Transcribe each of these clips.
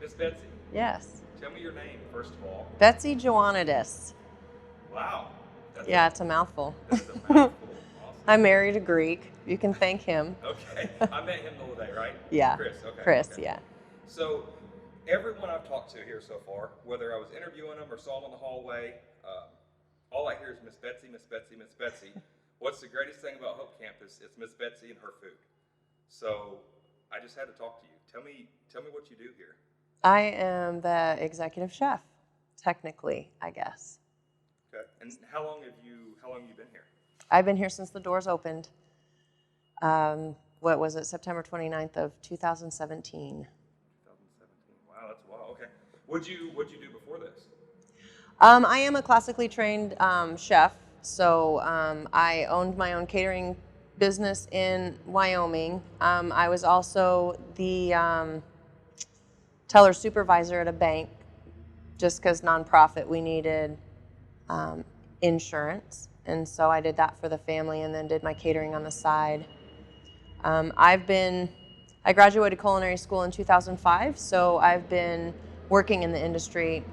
Miss Betsey, Yes. tell me your name, first of all. Betsey Joannidis. Wow. Yeah, it's a mouthful. That is a mouthful. Awesome. I married a Greek. You can thank him. Okay. I met him the other day, right? Yeah. Chris. Okay. Chris, Okay. yeah. So, everyone I've talked to here so far, whether I was interviewing them or saw them in the hallway, all I hear is Miss Betsey, Miss Betsey, Miss Betsey. What's the greatest thing about Hope Campus? It's Miss Betsey and her food. So, I just had to talk to you. Tell me what you do here. I am the executive chef, technically, I guess. Okay. And how long have you been here? I've been here since the doors opened. What was it, September 29th of 2017. 2017. Wow, that's a while. Okay. What'd you do before this? I am a classically trained chef, so I owned my own catering business in Wyoming. I was also the teller supervisor at a bank, just because nonprofit, we needed insurance, and so I did that for the family and then did my catering on the side. I graduated culinary school in 2005, so I've been working in the industry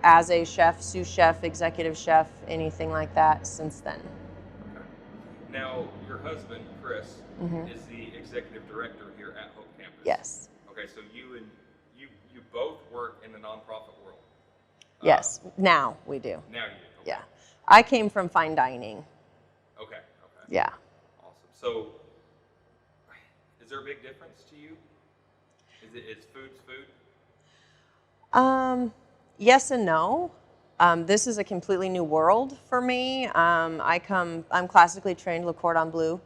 as a chef, sous chef, executive chef, anything like that since then. Okay. Now, your husband, Chris, is the executive director here at Hope Campus. Yes. Okay, so you both work in the nonprofit world. Yes, now we do. Now you do. Okay. Yeah. I came from fine dining. Okay. Yeah. Awesome. So, is there a big difference to you? Is food's food? Yes and no. This is a completely new world for me. I'm classically trained Le Cordon Bleu.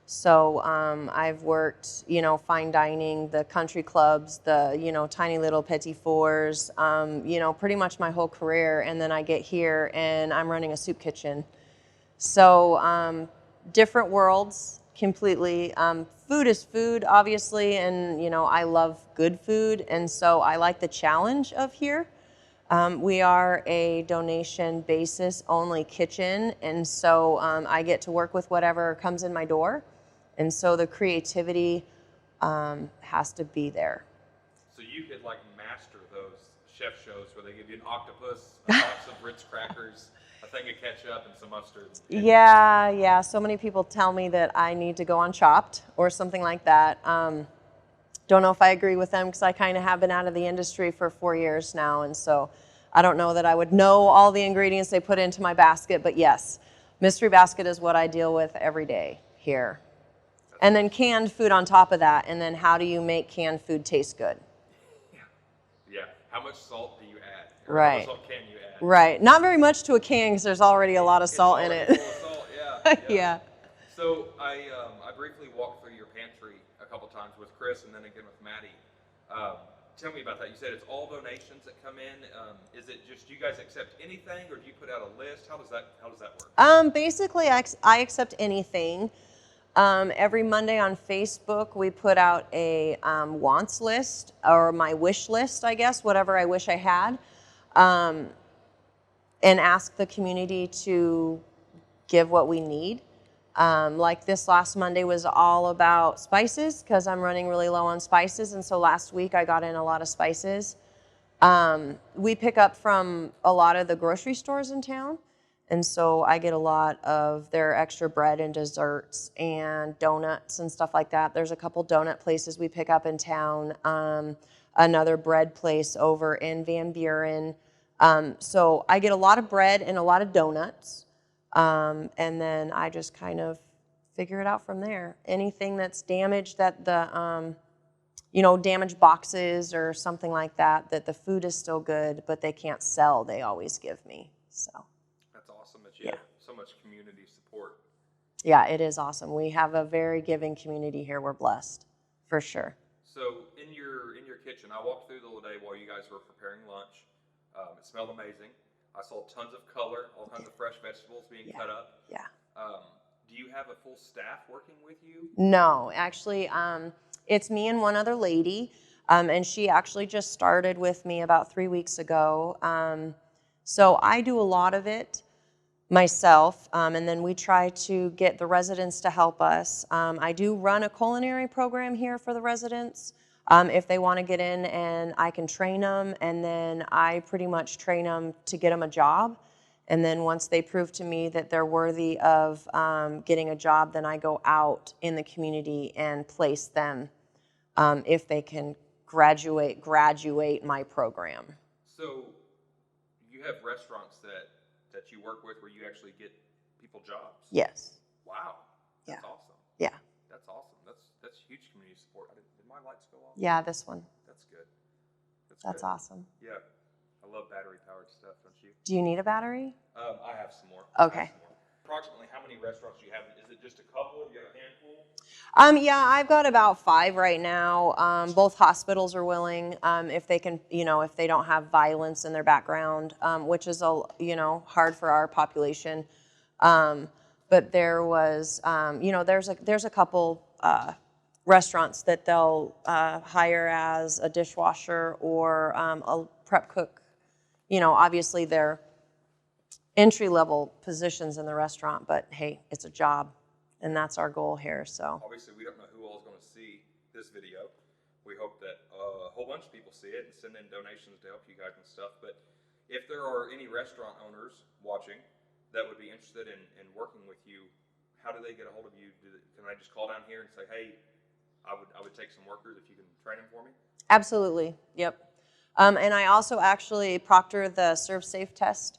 So I've worked, fine dining, the country clubs, the, tiny little petit fours, pretty much my whole career. And then I get here and I'm running a soup kitchen. So different worlds completely. Food is food, obviously, and, I love good food. And so I like the challenge of here. We are a donation basis only kitchen, and so I get to work with whatever comes in my door, and so the creativity has to be there. So you could master those chef shows where they give you an octopus, a box of Ritz crackers, a thing of ketchup, and some mustard. Yeah. So many people tell me that I need to go on Chopped or something like that. Don't know if I agree with them because I kind of have been out of the industry for 4 years now, and so I don't know that I would know all the ingredients they put into my basket, but yes, mystery basket is what I deal with every day here. And then canned food on top of that, and then how do you make canned food taste good? Yeah. How much salt do you add? Right. How much salt can you add? Right. Not very much to a can because there's already a lot of salt in it. Full of salt, yeah. Yeah. So I briefly walked through your pantry a couple times with Chris and then again with Maddie. Tell me about that. You said it's all donations that come in. Is it just you guys accept anything, or do you put out a list? How does that work? Basically, I accept anything. Every Monday on Facebook, we put out a wants list, or my wish list, I guess, whatever I wish I had, and ask the community to give what we need. Like this last Monday was all about spices because I'm running really low on spices, and so last week I got in a lot of spices. We pick up from a lot of the grocery stores in town, and so I get a lot of their extra bread and desserts and donuts and stuff like that. There's a couple donut places we pick up in town, another bread place over in Van Buren. So I get a lot of bread and a lot of donuts. And then I just kind of figure it out from there. Anything that's damaged, that the, damaged boxes or something like that, that the food is still good, but they can't sell, they always give me. So that's awesome that you have so much community support. Yeah, it is awesome. We have a very giving community here. We're blessed, for sure. So in your kitchen, I walked through the other day while you guys were preparing lunch. It smelled amazing. I saw tons of color, all kinds of fresh vegetables being cut up. Yeah. Do you have a full staff working with you? No, actually, it's me and one other lady, and she actually just started with me about 3 weeks ago. So I do a lot of it myself, and then we try to get the residents to help us. I do run a culinary program here for the residents. if they want to get in, and I can train them, and then I pretty much train them to get them a job. And then once they prove to me that they're worthy of getting a job, then I go out in the community and place them if they can graduate my program. So you have restaurants that you work with where you actually get people jobs? Yes. Wow. That's Yeah. awesome. Yeah. That's awesome. That's huge community support. Did my lights go off? Yeah, this one. That's good. That's good. awesome. Yeah. I love battery-powered stuff, don't you? Do you need a battery? I have some more. Okay. Approximately how many restaurants do you have? Is it just a couple? Do you have a handful? Yeah, I've got about 5 right now. Both hospitals are willing, if they can, if they don't have violence in their background, which is hard for our population. But there was, there's a couple restaurants that they'll hire as a dishwasher or a prep cook. Obviously they're entry-level positions in the restaurant, but hey, it's a job, and that's our goal here. So obviously, we don't know who all is going to see this video. We hope that a whole bunch of people see it and send in donations to help you guys and stuff. But if there are any restaurant owners watching that would be interested in working with you, how do they get a hold of you? Can I just call down here and say, hey, I would take some workers if you can train them for me? absolutely, yep. And I also actually proctor the Serve Safe test.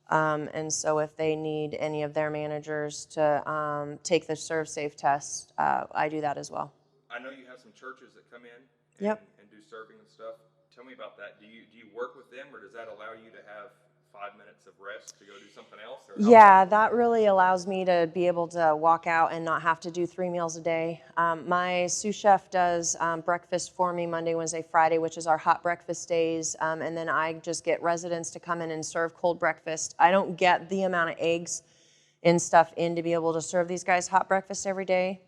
And so if they need any of their managers to take the Serve Safe test, I do that as well. I know you have some churches that come in Yep. and do serving and stuff. Tell me about that. Do you work with them, or does that allow you to have 5 minutes of rest to go do something else? Or Yeah, that really allows me to be able to walk out and not have to do 3 meals a day. My sous chef does breakfast for me Monday, Wednesday, Friday, which is our hot breakfast days. And then I just get residents to come in and serve cold breakfast. I don't get the amount of eggs and stuff in to be able to serve these guys hot breakfast every day.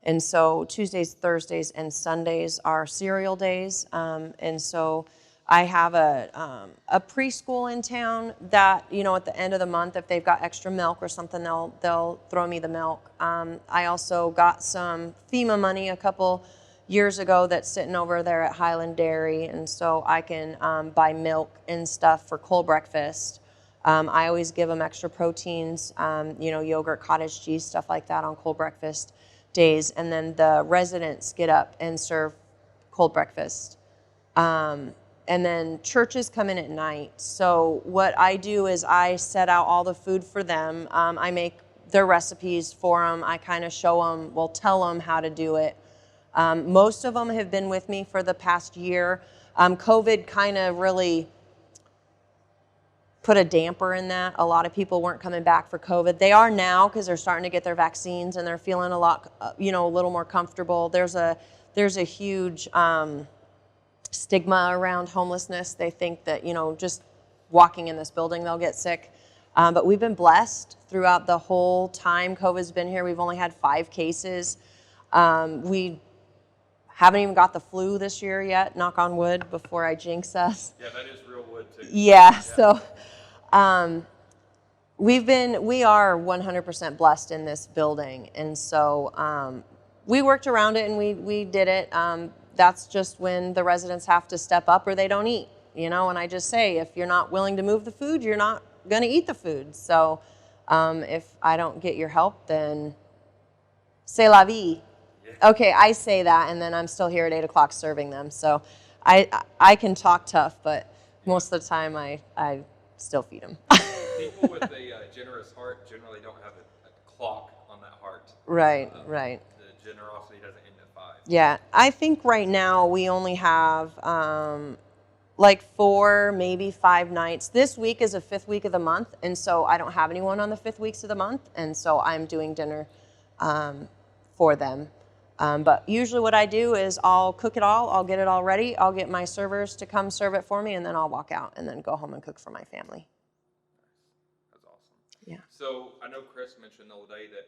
And so Tuesdays, Thursdays, and Sundays are cereal days. And so I have a preschool in town that, at the end of the month, if they've got extra milk or something, they'll throw me the milk. I also got some FEMA money a couple years ago that's sitting over there at Highland Dairy, and so I can buy milk and stuff for cold breakfast. I always give them extra proteins, yogurt, cottage cheese, stuff like that on cold breakfast days. And then the residents get up and serve cold breakfast. And then churches come in at night. So what I do is I set out all the food for them. I make their recipes for them. I kind of show them, tell them how to do it. Most of them have been with me for the past year. COVID kind of really put a damper in that. A lot of people weren't coming back for COVID. They are now because they're starting to get their vaccines and they're feeling a little more comfortable. There's a huge stigma around homelessness. They think that, just walking in this building, they'll get sick. But we've been blessed throughout the whole time COVID's been here. We've only had 5 cases. We haven't even got the flu this year yet, knock on wood, before I jinx us. Yeah, that is real wood too. Yeah. So we are 100% blessed in this building. And so we worked around it and we did it. That's just when the residents have to step up or they don't eat, and I just say, if you're not willing to move the food, you're not going to eat the food. So if I don't get your help, then c'est la vie. Yeah. Okay, I say that, and then I'm still here at 8 o'clock serving them. So I can talk tough, but most of the time I still feed them. People with a generous heart generally don't have a clock on that heart. Right, right. The generosity doesn't end at 5. Yeah, I think right now we only have like 4, maybe 5 nights. This week is the 5th week of the month, and so I don't have anyone on the 5th weeks of the month, and so I'm doing dinner for them. But usually what I do is I'll cook it all, I'll get it all ready, I'll get my servers to come serve it for me, and then I'll walk out and then go home and cook for my family. That's awesome. Yeah. So I know Chris mentioned the other day that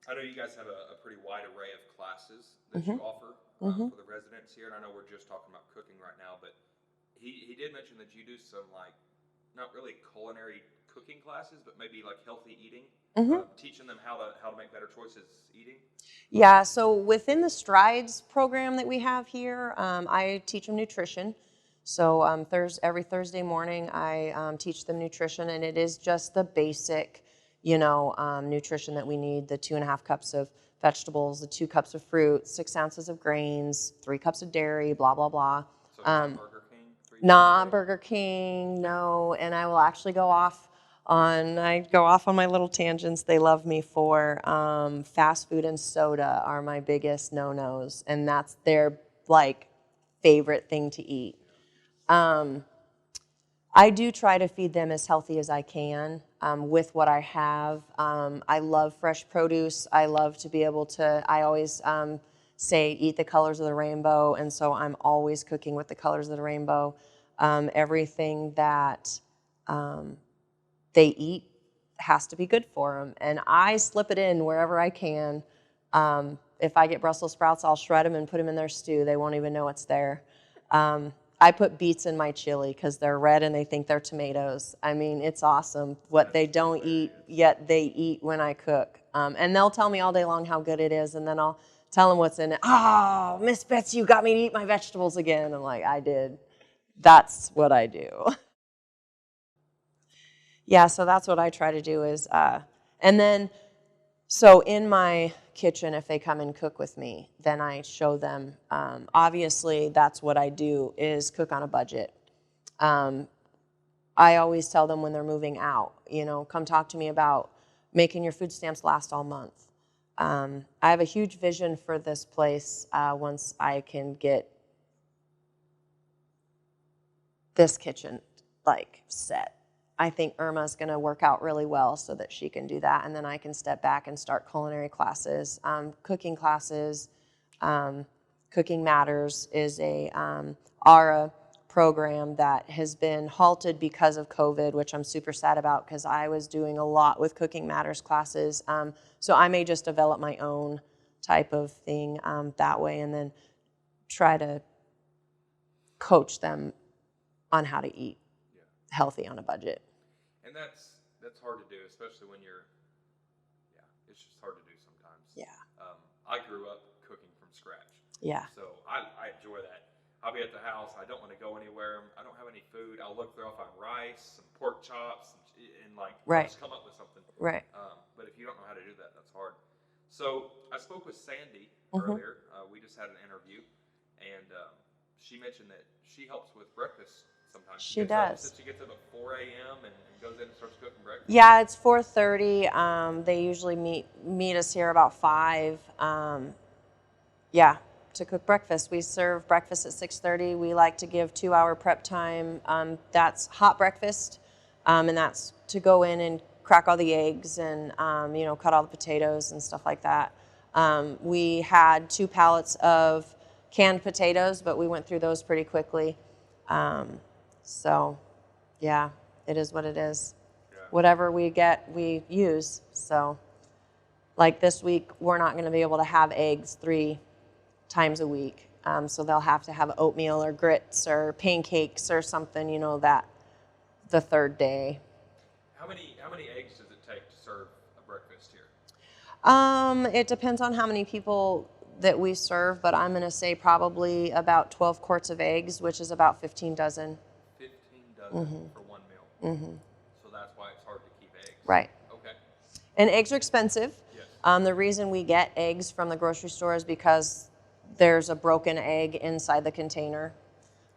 I know you guys have a pretty wide array of classes that you offer for the residents here, and I know we're just talking about cooking right now, but he did mention that you do some, like, not really culinary cooking classes, but maybe like healthy eating, Mm-hmm. teaching them how to make better choices eating. Yeah, so within the Strides program that we have here, I teach them nutrition. So every Thursday morning, I teach them nutrition, and it is just the basic, nutrition that we need: the 2.5 cups of vegetables, the 2 cups of fruit, 6 ounces of grains, 3 cups of dairy, blah blah blah. So not Burger King. 3 times a Not day? Burger King, no. And I will actually I go off on my little tangents. They love me for fast food and soda are my biggest no-nos, and that's their like favorite thing to eat. I do try to feed them as healthy as I can with what I have. I love fresh produce. I love to be able to, I always say, eat the colors of the rainbow. And so I'm always cooking with the colors of the rainbow. Everything that they eat has to be good for them. And I slip it in wherever I can. If I get Brussels sprouts, I'll shred them and put them in their stew. They won't even know it's there. I put beets in my chili because they're red and they think they're tomatoes. I mean, it's awesome what they don't eat, yet they eat when I cook. And they'll tell me all day long how good it is, and then I'll tell them what's in it. Oh, Miss Betsey, you got me to eat my vegetables again. I'm like, I did. That's what I do. Yeah, so that's what I try to do is, and then, so in my kitchen, if they come and cook with me, then I show them, obviously that's what I do is cook on a budget. I always tell them when they're moving out, come talk to me about making your food stamps last all month. I have a huge vision for this place once I can get this kitchen set. I think Irma's going to work out really well so that she can do that, and then I can step back and start culinary classes, cooking classes. Cooking Matters is a ARA program that has been halted because of COVID, which I'm super sad about because I was doing a lot with Cooking Matters classes. So I may just develop my own type of thing that way, and then try to coach them on how to eat healthy on a budget. And that's hard to do, especially when it's just hard to do sometimes. Yeah. I grew up cooking from scratch. Yeah. So I enjoy that. I'll be at the house. I don't want to go anywhere. I don't have any food. I'll look there. I'll find rice, some pork chops, and Right. just come up with something. Right. But if you don't know how to do that, that's hard. So I spoke with Sandy Mm-hmm. earlier. We just had an interview, and she mentioned that she helps with breakfast sometimes. She does. She gets up at 4 a.m. and goes in and starts cooking breakfast. Yeah, it's 4:30. They usually meet us here about 5. To cook breakfast. We serve breakfast at 6:30. We like to give 2-hour prep time. That's hot breakfast, and that's to go in and crack all the eggs and cut all the potatoes and stuff like that. We had 2 pallets of canned potatoes, but we went through those pretty quickly. Yeah, it is what it is. Yeah. Whatever we get, we use. So, like this week, we're not going to be able to have eggs 3 times a week. So they'll have to have oatmeal or grits or pancakes or something, that the 3rd day. How many eggs does it take to serve a breakfast here? It depends on how many people that we serve, but I'm going to say probably about 12 quarts of eggs, which is about 15 dozen. 15 dozen for one meal. Mm-hmm. So that's why it's hard to keep eggs. Right. Okay. And eggs are expensive. Yes. The reason we get eggs from the grocery store is because there's a broken egg inside the container,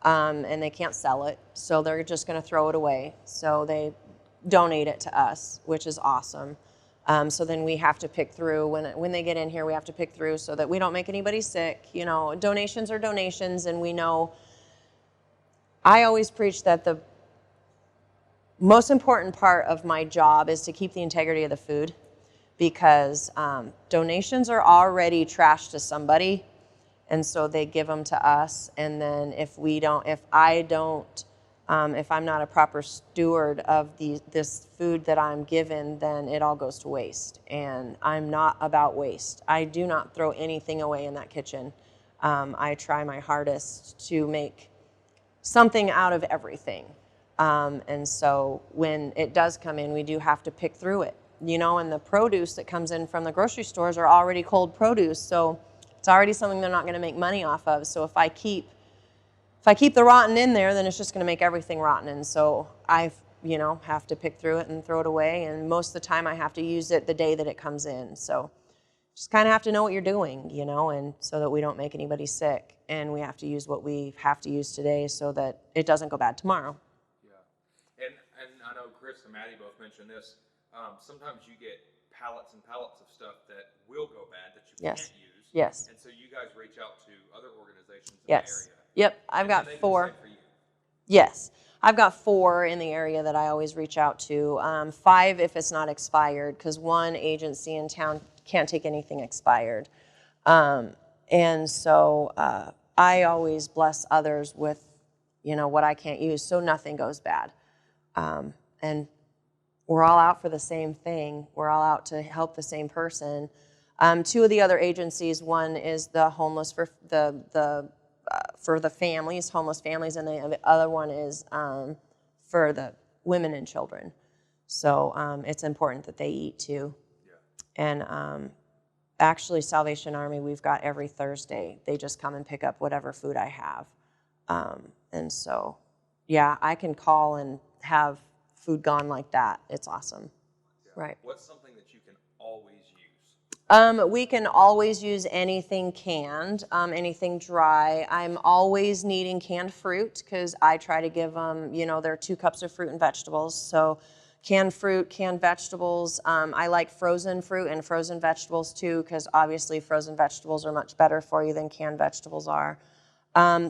and they can't sell it, so they're just going to throw it away. So they donate it to us, which is awesome. So then we have to pick through when they get in here. We have to pick through so that we don't make anybody sick. Donations are donations, and we know. I always preach that the most important part of my job is to keep the integrity of the food, because donations are already trash to somebody, and so they give them to us. And then if I'm not a proper steward of this food that I'm given, then it all goes to waste. And I'm not about waste. I do not throw anything away in that kitchen. I try my hardest to make something out of everything. And so when it does come in, we do have to pick through it, and the produce that comes in from the grocery stores are already cold produce. So it's already something they're not going to make money off of. So if I keep the rotten in there, then it's just going to make everything rotten. And so I, have to pick through it and throw it away. And most of the time I have to use it the day that it comes in. So just kind of have to know what you're doing, and so that we don't make anybody sick. And we have to use what we have to use today so that it doesn't go bad tomorrow. Yeah. And I know Chris and Maddie both mentioned this. Sometimes you get pallets and pallets of stuff that will go bad that you can't use. Yes. And so you guys reach out to other organizations in Yes. the area. Yep. I've got And they do the 4. same for you. Yes. I've got 4 in the area that I always reach out to. 5 if it's not expired, because one agency in town can't take anything expired. And so I always bless others with, what I can't use, so nothing goes bad. And we're all out for the same thing. We're all out to help the same person. 2 of the other agencies, one is the homeless for the families, homeless families, and the other one is for the women and children. So it's important that they eat too. Yeah. And actually, Salvation Army, we've got every Thursday. They just come and pick up whatever food I have. And so, yeah, I can call and have food gone like that. It's awesome. Yeah. Right. What's something that you can always use? We can always use anything canned, anything dry. I'm always needing canned fruit because I try to give them, there are 2 cups of fruit and vegetables. So canned fruit, canned vegetables. I like frozen fruit and frozen vegetables too, because obviously frozen vegetables are much better for you than canned vegetables are.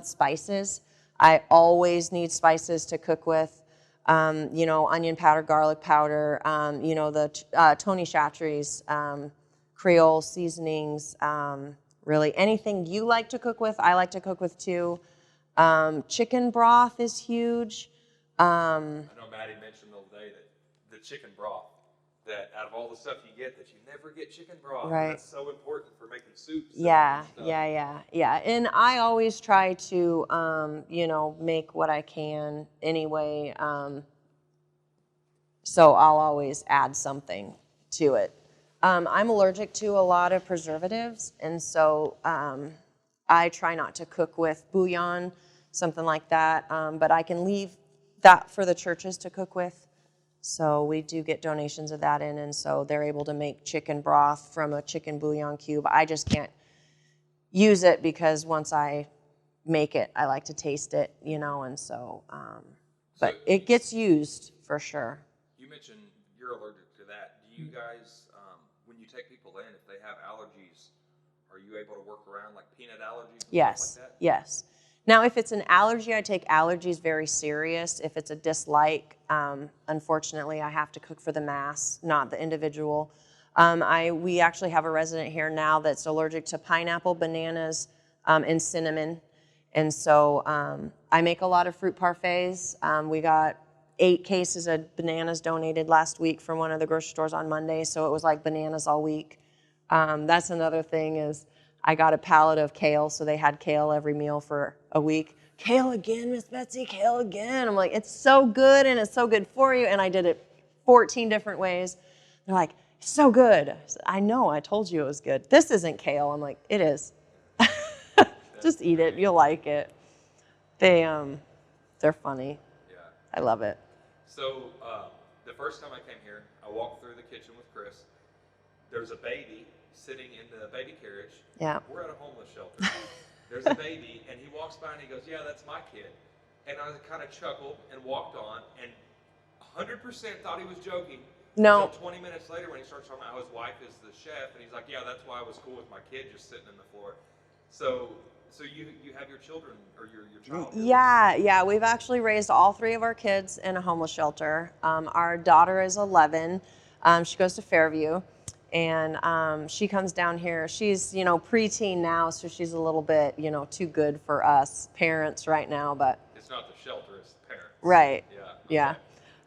Spices. I always need spices to cook with. Onion powder, garlic powder, the Tony Chachere's Creole seasonings, really anything you like to cook with, I like to cook with too. Chicken broth is huge. I know Maddie mentioned the other day that the chicken broth, that out of all the stuff you get, that you never get chicken broth. Right. That's so important for making soups. Yeah. And I always try to, make what I can anyway. So I'll always add something to it. I'm allergic to a lot of preservatives, and so I try not to cook with bouillon, something like that, but I can leave that for the churches to cook with. So we do get donations of that in, and so they're able to make chicken broth from a chicken bouillon cube. I just can't use it because once I make it, I like to taste it, and so, but it gets used for sure. You mentioned you're allergic to that. Do you guys, when you take people in, if they have allergies, are you able to work around like peanut allergies and stuff like that? Yes. Now, if it's an allergy, I take allergies very serious. If it's a dislike, unfortunately, I have to cook for the mass, not the individual. We actually have a resident here now that's allergic to pineapple, bananas, and cinnamon. And so I make a lot of fruit parfaits. We got 8 cases of bananas donated last week from one of the grocery stores on Monday, so it was like bananas all week. That's another thing is I got a pallet of kale, so they had kale every meal for a week. Kale again, Miss Betsey, kale again. I'm like, it's so good and it's so good for you, and I did it 14 different ways. They're like, it's so good. I said, I know, I told you it was good. This isn't kale. I'm like, it is. Just eat it, you'll like it. They're funny. Yeah. I love it. So the first time I came here, I walked through the kitchen with Chris. There's a baby sitting in the baby carriage. Yeah. We're at a homeless shelter. There's a baby, and he walks by and he goes, yeah, that's my kid. And I kind of chuckled and walked on, and 100% thought he was joking. No. Until 20 minutes later when he starts talking about how his wife is the chef, and he's like, yeah, that's why I was cool with my kid just sitting on the floor. So you have your children, or your child? Yeah. We've actually raised all 3 of our kids in a homeless shelter. Our daughter is 11. She goes to Fairview. And she comes down here. She's, preteen now, so she's a little bit, too good for us parents right now. But it's not the shelter, it's the parents. Right. Yeah.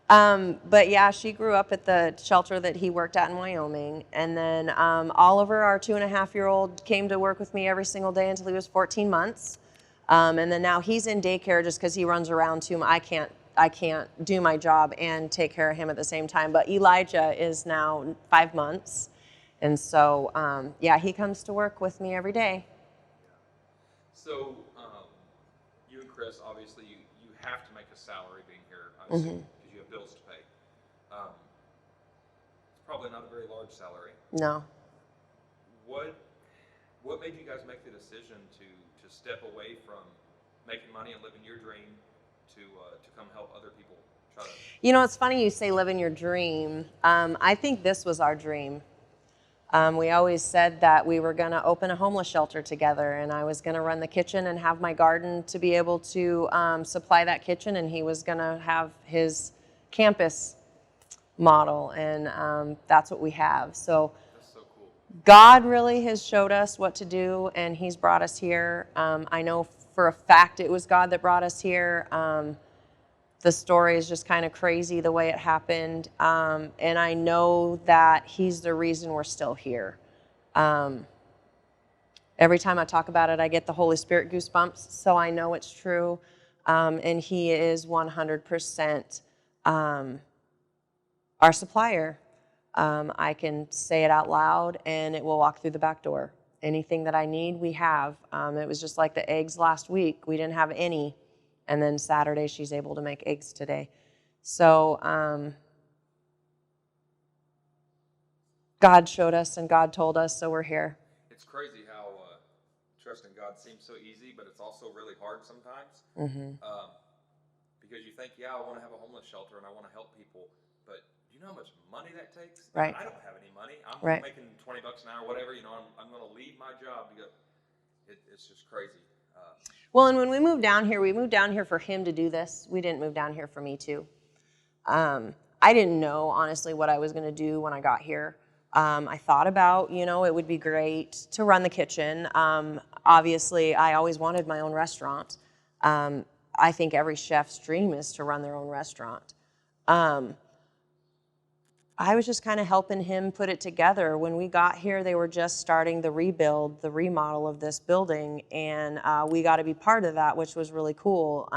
Yeah. But yeah, she grew up at the shelter that he worked at in Wyoming. And then Oliver, our 2.5-year-old, came to work with me every single day until he was 14 months. And then now he's in daycare just because he runs around too much. I can't I can't do my job and take care of him at the same time. But Elijah is now 5 months. And so, yeah, he comes to work with me every day. So, you and Chris, obviously, you have to make a salary being here, I assume, because you have bills to pay. It's probably not a very large salary. No. What made you guys make the decision to step away from making money and living your dream to come help other people try to? You know, it's funny you say living your dream. I think this was our dream. We always said that we were going to open a homeless shelter together, and I was going to run the kitchen and have my garden to be able to supply that kitchen, and he was going to have his campus model, and that's what we have. So That's so cool. God really has showed us what to do, and he's brought us here. I know for a fact it was God that brought us here. The story is just kind of crazy the way it happened. And I know that he's the reason we're still here. Every time I talk about it, I get the Holy Spirit goosebumps, so I know it's true. And he is 100% our supplier. I can say it out loud, and it will walk through the back door. Anything that I need, we have. It was just like the eggs last week. We didn't have any. And then Saturday, she's able to make eggs today. So God showed us and God told us, so we're here. It's crazy how trusting God seems so easy, but it's also really hard sometimes. Because you think, yeah, I want to have a homeless shelter and I want to help people, but do you know how much money that takes? Right. I don't have any money. I'm Right. making $20 an hour, whatever. I'm going to leave my job to go. It's just crazy. Well, and when we moved down here for him to do this. We didn't move down here for me to. I didn't know, honestly, what I was going to do when I got here. I thought about, it would be great to run the kitchen. Obviously, I always wanted my own restaurant. I think every chef's dream is to run their own restaurant. I was just kind of helping him put it together. When we got here, they were just starting the rebuild, the remodel of this building, and we got to be part of that, which was really cool.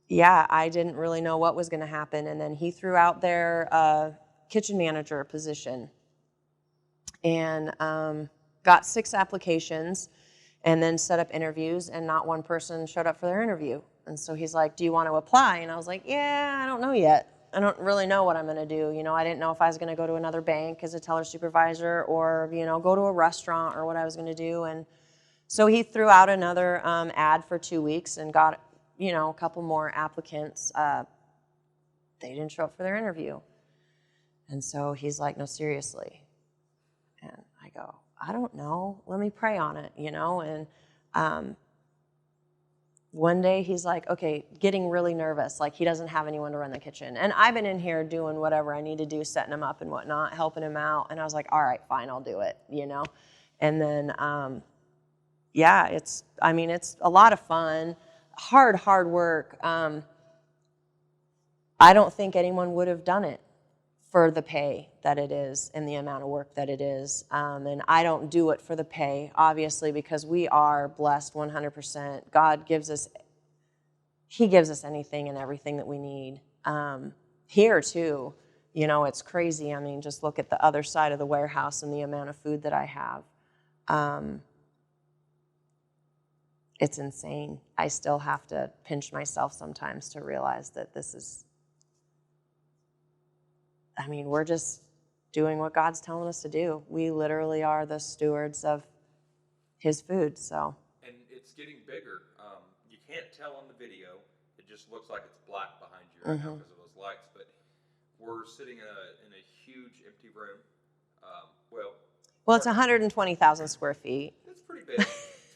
Yeah, I didn't really know what was going to happen, and then he threw out their kitchen manager position and got 6 applications and then set up interviews, and not one person showed up for their interview. And so he's like, do you want to apply? And I was like, yeah, I don't know yet. I don't really know what I'm going to do. I didn't know if I was going to go to another bank as a teller supervisor or, go to a restaurant or what I was going to do. And so he threw out another ad for 2 weeks and got, a couple more applicants. They didn't show up for their interview. And so he's like, no, seriously. And I go, I don't know. Let me pray on it, And one day he's like, okay, getting really nervous. Like he doesn't have anyone to run the kitchen. And I've been in here doing whatever I need to do, setting him up and whatnot, helping him out. And I was like, all right, fine, I'll do it, And then, yeah, it's a lot of fun, hard work. I don't think anyone would have done it for the pay that it is and the amount of work that it is. And I don't do it for the pay, obviously, because we are blessed 100%. God gives us, he gives us anything and everything that we need. Here, too, it's crazy. Just look at the other side of the warehouse and the amount of food that I have. It's insane. I still have to pinch myself sometimes to realize that this is, we're just doing what God's telling us to do. We literally are the stewards of his food, so. And it's getting bigger. You can't tell on the video. It just looks like it's black behind you right now because of those lights. But we're sitting in a huge empty room. Well, it's 120,000 square feet. It's pretty big.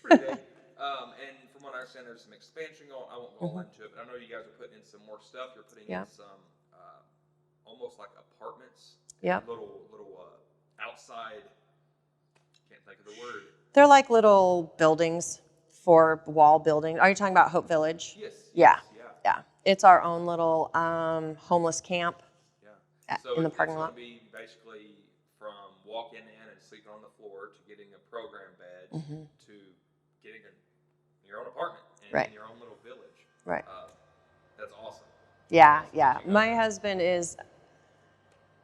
And from what I understand, there's some expansion going. I won't go all into it, but I know you guys are putting in some more stuff. You're putting in some almost like apartments. Yep. Little outside. Can't think of the word. They're like little buildings for wall buildings. Are you talking about Hope Village? Yes. Yeah. It's our own little homeless camp. Yeah. So in the parking lot. It's going to be basically from walking in and sleeping on the floor to getting a program bed to getting your own apartment and Right. in your own little village. Right. Yeah. My husband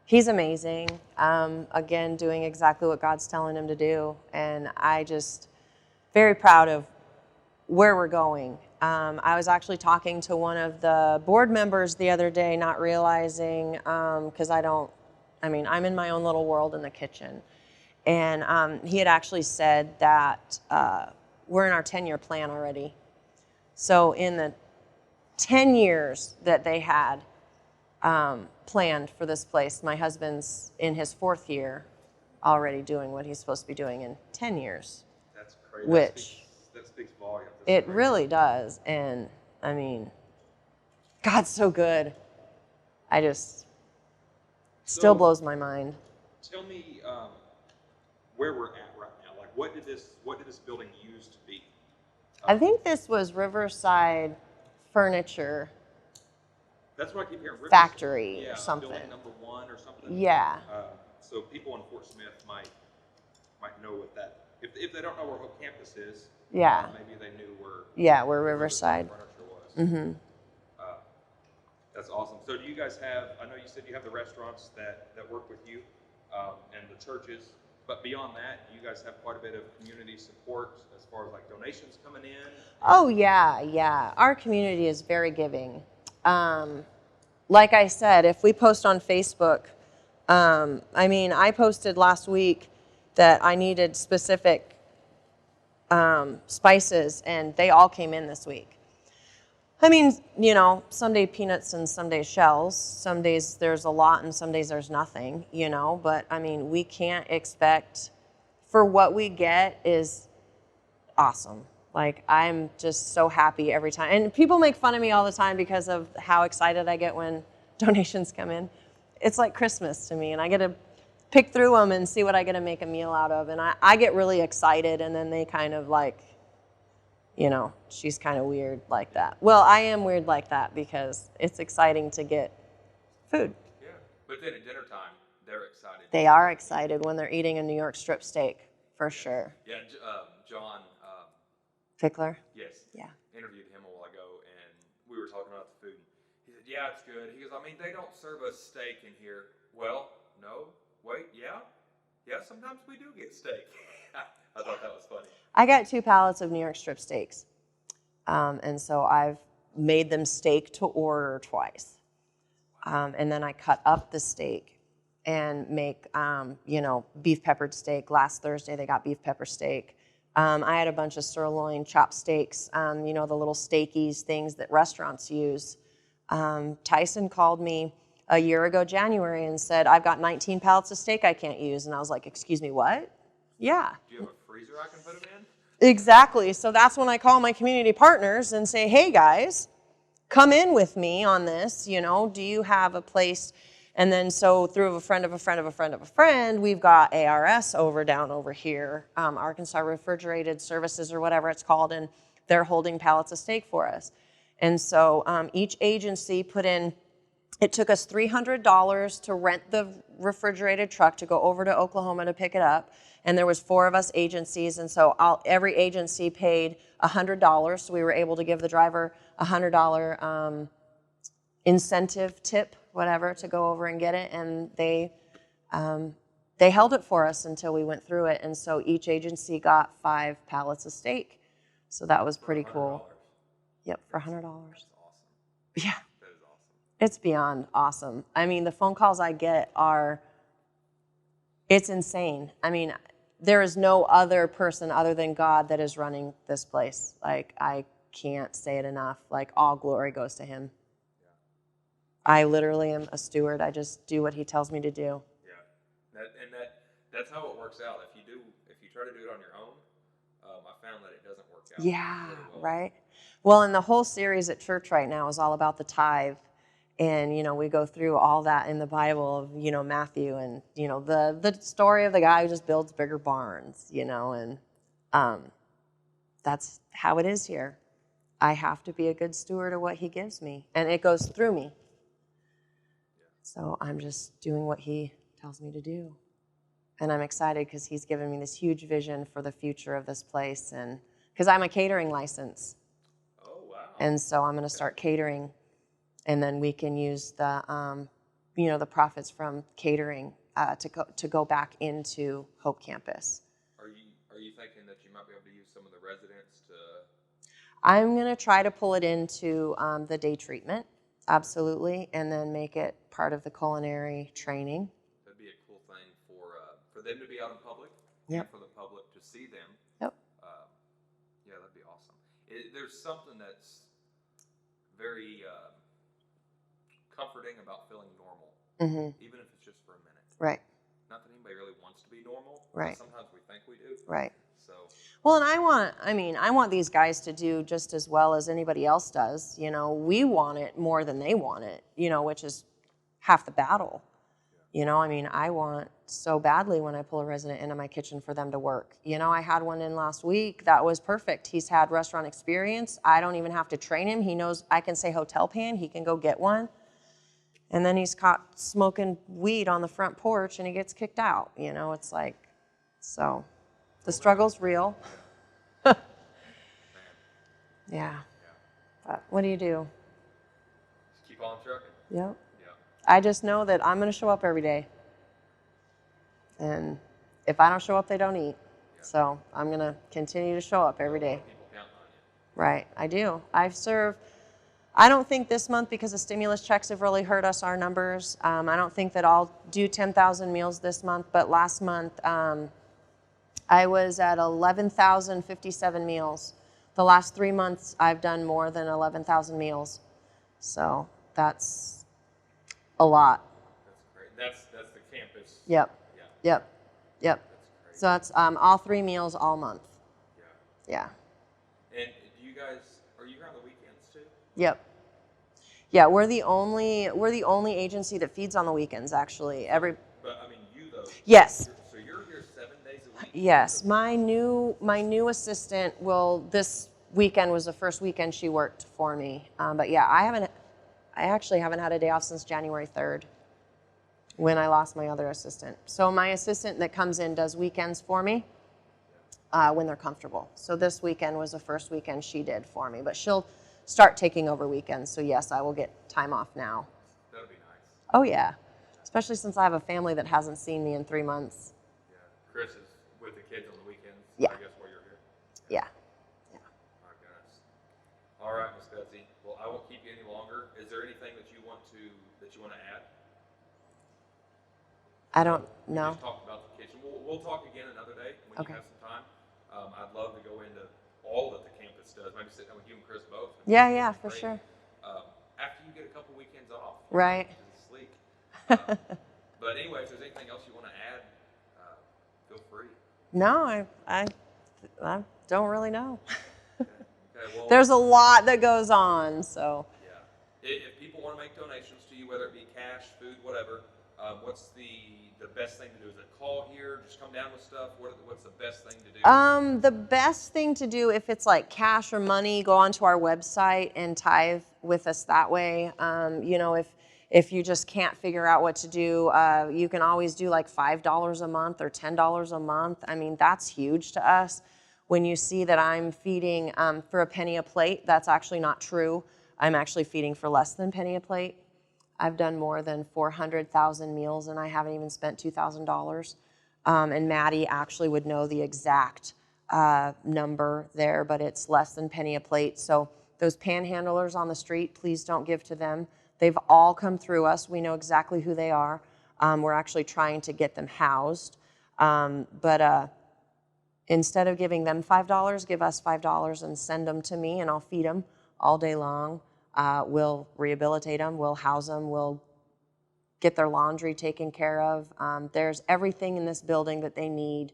he's amazing. Again, doing exactly what God's telling him to do. And I just, very proud of where we're going. I was actually talking to one of the board members the other day, not realizing, because I'm in my own little world in the kitchen. And he had actually said that we're in our 10-year plan already. So in the 10 years that they had planned for this place, my husband's in his 4th year already doing what he's supposed to be doing in 10 years. That's crazy. Which that speaks volumes. it really does. And I mean, God's so good. I just still blows my mind. Tell me where we're at right now. Like, what did this building used to be? I think this was Riverside Furniture That's what I keep hearing. Factory or something. Building number 1 or something. Yeah. So people in Ft.Smith might know what that. If they don't know where Hope Campus is, Yeah. maybe they knew where. Yeah, where Riverside Furniture was. Mm-hmm. That's awesome. So do you guys have? I know you said you have the restaurants that work with you, and the churches. But beyond that, you guys have quite a bit of community support as far as like donations coming in. Oh yeah. Our community is very giving. Like I said, if we post on Facebook, I posted last week that I needed specific spices, and they all came in this week. Some days peanuts and some days shells. Some days there's a lot and some days there's nothing, But, we can't expect, for what we get is awesome. Like, I'm just so happy every time. And people make fun of me all the time because of how excited I get when donations come in. It's like Christmas to me, and I get to pick through them and see what I get to make a meal out of. And I get really excited, and then they kind of like, she's kind of weird like that. Well, I am weird like that because it's exciting to get food. Yeah, but then at dinner time, they're excited. They are excited when they're eating a New York strip steak, for sure. Yeah, John. Fickler? Yes. Yeah. Interviewed him a while ago, and we were talking about the food. He said, "Yeah, it's good." He goes, "They don't serve us steak in here." Well, no, wait, yeah, sometimes we do get steak. I thought that was funny. I got 2 pallets of New York strip steaks, and so I've made them steak to order twice, and then I cut up the steak and make, beef peppered steak. Last Thursday they got beef pepper steak. I had a bunch of sirloin chopped steaks, the little steakies things that restaurants use. Tyson called me a year ago, January, and said, "I've got 19 pallets of steak I can't use." And I was like, "Excuse me, what?" Yeah. Do you have a freezer I can put them in? Exactly. So that's when I call my community partners and say, "Hey guys, come in with me on this. Do you have a place?" And then so through a friend of a friend of a friend of a friend, we've got ARS down over here, Arkansas Refrigerated Services or whatever it's called, and they're holding pallets of steak for us. And so each agency put in, it took us $300 to rent the refrigerated truck to go over to Oklahoma to pick it up. And there was 4 of us agencies, and so every agency paid $100. So we were able to give the driver a $100 incentive tip, whatever, to go over and get it. And they held it for us until we went through it. And so each agency got 5 pallets of steak. So that was pretty cool. Yep, for $100. That's awesome. Yeah. That is awesome. It's beyond awesome. The phone calls I get it's insane. There is no other person other than God that is running this place. Like, I can't say it enough. Like, all glory goes to him. Yeah. I literally am a steward. I just do what he tells me to do. Yeah. That's how it works out. If you try to do it on your own, I found that it doesn't work out. Yeah, very well. right? Well, and the whole series at church right now is all about the tithe. And, we go through all that in the Bible of, Matthew and, the story of the guy who just builds bigger barns, and that's how it is here. I have to be a good steward of what he gives me, and it goes through me. So I'm just doing what he tells me to do. And I'm excited because he's given me this huge vision for the future of this place, and because I'm a catering license. Oh, wow. And so I'm going to start catering and then we can use the the profits from catering to go back into Hope Campus. Are you thinking that you might be able to use some of the residents to? I'm going to try to pull it into the day treatment, absolutely, and then make it part of the culinary training. That'd be a cool thing for them to be out in public, Yep. and for the public to see them. Yep. Yeah, that'd be awesome. There's something that's very comforting about feeling normal, even if it's just for a minute. Right. Not that anybody really wants to be normal. Right. But sometimes we think we do. Right. So. Well, and I want these guys to do just as well as anybody else does. We want it more than they want it, which is half the battle. I want so badly when I pull a resident into my kitchen for them to work. I had one in last week that was perfect. He's had restaurant experience. I don't even have to train him. He knows I can say hotel pan. He can go get one. And then he's caught smoking weed on the front porch and he gets kicked out. It's like, so the struggle's real. Yeah. But what do you do? Just keep on trucking. Yep. Yeah. I just know that I'm going to show up every day. And if I don't show up, they don't eat. Yeah. So I'm going to continue to show up every day. People counting on you. Right, I do. I don't think this month, because the stimulus checks have really hurt us, our numbers. I don't think that I'll do 10,000 meals this month, but last month I was at 11,057 meals. The last 3 months I've done more than 11,000 meals. So that's a lot. That's great. That's the campus. Yep. Yeah. Yep. Yep. That's great. So that's all 3 meals all month. Yeah. Yeah. And do you guys, are you here on the weekends too? Yep. Yeah, we're the only agency that feeds on the weekends, actually. But I mean, you though. Yes. So you're here 7 days a week. Yes, my new assistant this weekend was the first weekend she worked for me. But yeah, I actually haven't had a day off since January 3rd, when I lost my other assistant. So my assistant that comes in does weekends for me when they're comfortable. So this weekend was the first weekend she did for me, but she'll start taking over weekends. So yes, I will get time off now. That'd be nice. Oh yeah, especially since I have a family that hasn't seen me in 3 months. Yeah. Chris is with the kids on the weekends. Yeah. I guess while you're here. Yeah. My goodness. All right, Miss Betsey. Well, I won't keep you any longer. Is there anything that you want to add? I don't We know. just talked about the kitchen. We'll talk again another day when Okay. you have some time. I'd love to go into all that the campus does. Maybe sit down with you and Chris both. Yeah, for Great. sure. After you get a couple weekends off. Right. Sleep. But anyway, if there's anything else you want to add, feel free. No, I don't really know. Okay, well, There's a lot that goes on, so. yeah. If people want to make donations to you, whether it be cash, food, whatever, what's the best thing to do? Is it call here? Just come down with stuff? What's the best thing to do? The best thing to do, if it's like cash or money, go onto our website and tithe with us that way. If you just can't figure out what to do, you can always do like $5 a month or $10 a month. I mean, that's huge to us. When you see that I'm feeding for a penny a plate, that's actually not true. I'm actually feeding for less than penny a plate. I've done more than 400,000 meals and I haven't even spent $2,000. And Maddie actually would know the exact number there, but it's less than penny a plate. So those panhandlers on the street, please don't give to them. They've all come through us. We know exactly who they are. We're actually trying to get them housed. But instead of giving them $5, give us $5 and send them to me and I'll feed them all day long. We'll rehabilitate them, we'll house them, we'll get their laundry taken care of. There's everything in this building that they need.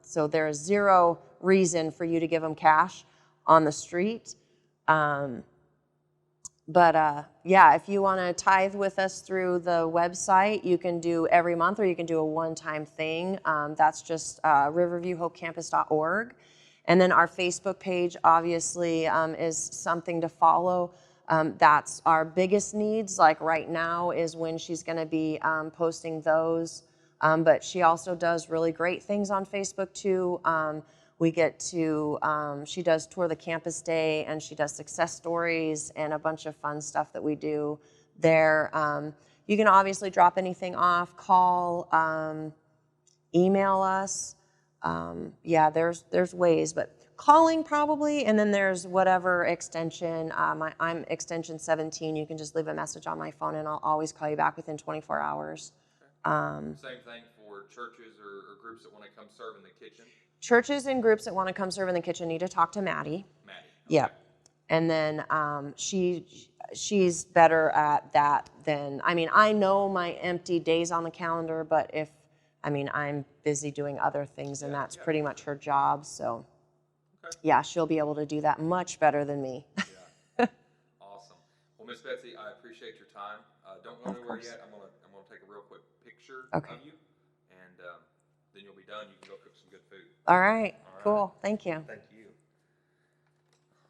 So there's zero reason for you to give them cash on the street. Yeah, if you want to tithe with us through the website, you can do every month or you can do a one-time thing. That's just riverviewhopecampus.org. And then our Facebook page, obviously, is something to follow. That's our biggest needs. Like right now is when she's going to be posting those. But she also does really great things on Facebook too. We get to, she does tour the campus day, and she does success stories and a bunch of fun stuff that we do there. You can obviously drop anything off, call, email us. Yeah, there's ways, but calling probably, and then there's whatever extension. I'm extension 17. You can just leave a message on my phone, and I'll always call you back within 24 hours. Same thing for churches or groups that want to come serve in the kitchen. Churches and groups that want to come serve in the kitchen need to talk to Maddie. Maddie. Okay. Yep. And then she's better at that than, I mean, I know my empty days on the calendar, but I'm busy doing other things, and that's pretty much her job. So, yeah, she'll be able to do that much better than me. Yeah. Awesome. Well, Miss Betsey, I appreciate your time. Don't go anywhere yet. I'm gonna take a real quick picture of you, and then you'll be done. You can go cook some good food. All right. Cool. Thank you. Thank you.